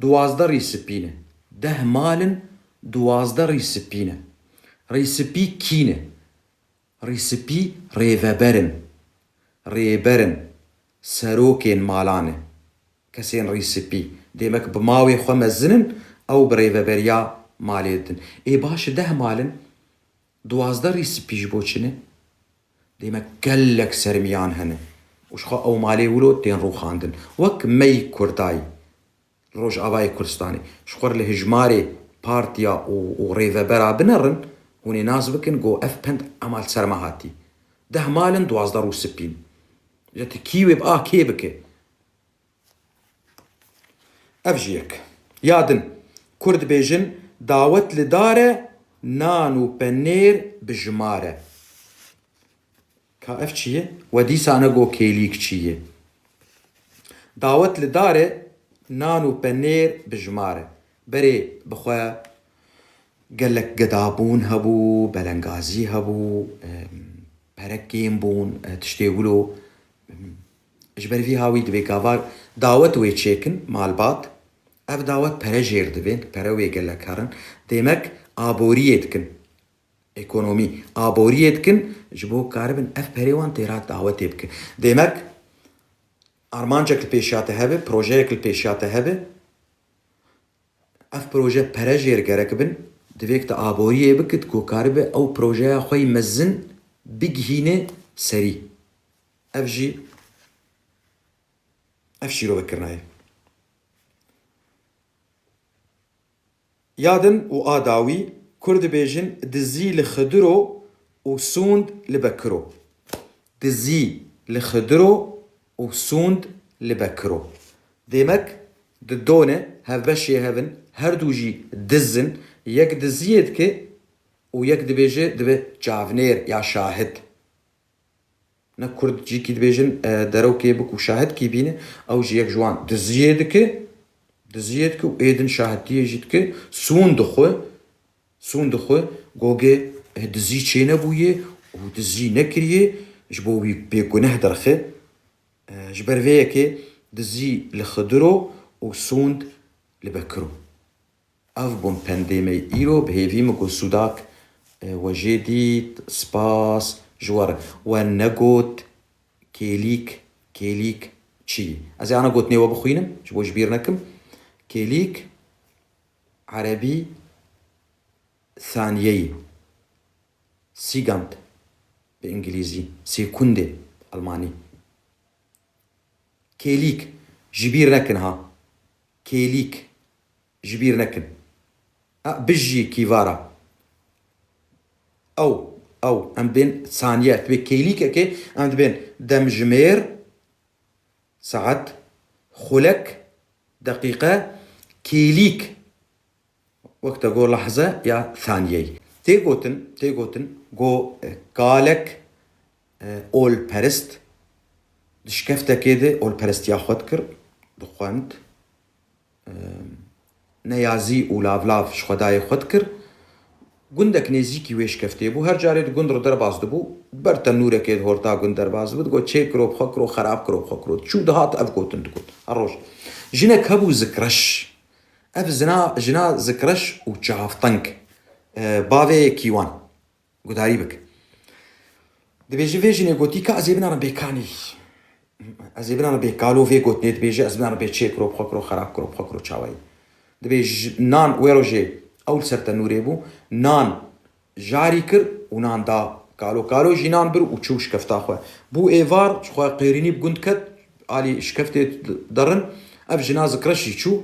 12 ریسپینه. 10 مالن 12 ریسپینه. ریسپی کینه؟ ریسپی ریبرن سروکین مالانه کسین ریسپی دیمک بماوی خو مزنن او بریوبریا مالیدن. ای باش 10 مالن 12 ریسپیش بوچنه دیمک گلک سرمیان هنه وش خو او مالی ولو تین رو خاندن وک می کردای روش آوای کردستانی شخور لهجماري بارتيا و ريفبرا بنرن هوني ناس بكن جو اف بند عمال سرمهاتي 10 مالن 12 روسبين جت كيوي بقى كي بكي افجيك يادن كرد بيجن دعوت لداره نانو بنير بجماره كا اف چيه ودي سانا جو كيليك چيه دعوت لداره نانو بنير بجماره بري بخوا قالك قدابون هبو بلنغازي هبو بركيم بون تشتيقولو اجبر في هاوي دبي كافار دعوت وي تشيكن مال بات اف دعوت برجير دبين بروي قالك هرن ديمك آبوريتكن ايكونومي آبوريتكن جبو كاربن اف بريوان تيرات دعوت يبكن ديمك ارمانجك البيشاته هبه بروجيك البيشاته هبه اف بروجه برجير قركبن دبيك تا آبوريه بكت كو كاربه او بروجه خوي مزن بيجهينه سري افجي رو بكرناي يادن و آداوي كرد بيجن دزي لخدرو و سوند لبكرو دزي لخدرو و سوند لبكرو ديمك ددونه هف بشي هفن هر دوجي دزن يك دزيد كي و يك دبيجي دبي جافنير يا شاهد نا كرد جي كي دبيجن درو كي بك و شاهد كي بينه او جي يك جوان دزيد كي و ايدن شاهدتي جيت كي سوند خو گوگه دزي چينه بويه و دزي نكريه جبو بيگنه درخه جبر فيه كي دزي لخدرو و سوند لبكرو اف بون پنديمي ايرو بهيفي مكو سوداك وجديد سباس جوار ونقوت كيليك چي ازي انا قوت نيوه بخوينم جبو جبيرنكم كيليك عربي ثانيي سيغانت بإنجليزي سيكوندي ألماني كيليك جبير نكن ها كيليك جبير نكن بجي كيفارا او ام بين ثانية تبي كيليك اكي ام بين دمجمير ساعات خلك دقيقة كيليك وقت اقول لحظة يا ثانية تيغوتن جو قالك اول برست دشكفتا كده اول برست ياخد كر دخوانت نيازي ولافلاف شخداي خد كر گندك نزيكي ويش كفتي بو هر جاري گند رو در باز دبو برتن نوره كيد هورتا گند در باز بود گو چه کرو بخکرو خراب کرو بخکرو شو دهات اف گوتن دكوت الروش جنا كبو ذكرش اف جنا ذكرش و چافتنك باوي كيوان گداري بك دبيجي فيجي نگوتي كا ازيبنا بيكاني ازيبنا بيكالو في گوت نيت بيجي ازبنا بيچه کرو بخکرو خراب کرو بخکرو چاوي دبيج نان ويروجي اول سرتا نوريبو نان جاري كر و نان دا كالو جينان بر و چوش كفتا خو بو ايفار خو قيريني بگند كت علي شكفتي درن اف جناز كرشي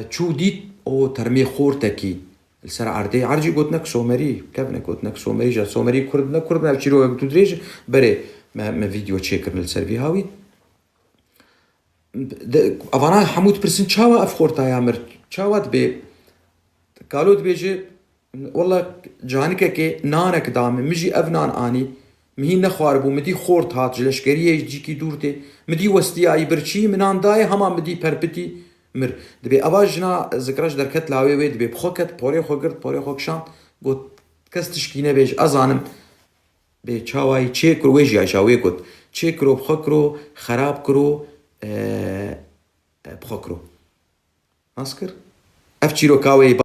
چو ديت او ترمي خورتكي السر عردي عرجي قوتنك سومري كيفنا قوتنك سومري جا سومري كردنا بچيرو بدريج بري ما فيديو تشيكر السر في هاوي افانا حمود برسن چاوا اف خورتا يامر چاوات بي قالوا بيجي والله جانك كي نانك دام مجي افنان اني مهي نخواربو مدي خورت هات جلشكريه جيكي دورتي مدي وستي اي برشي منان داي هما مدي پرپتي مر دبي اواجنا ذكرش دركت لاوي وي دبي بخوكت بوري خوغرت بوري خوكشان قلت كستشكينه بيج ازانم بي چاواي چيكرو ويجي عشاوي قلت چيكرو بخكرو خراب كرو بخكرو ناسکر؟ اف چیرۆکاوەی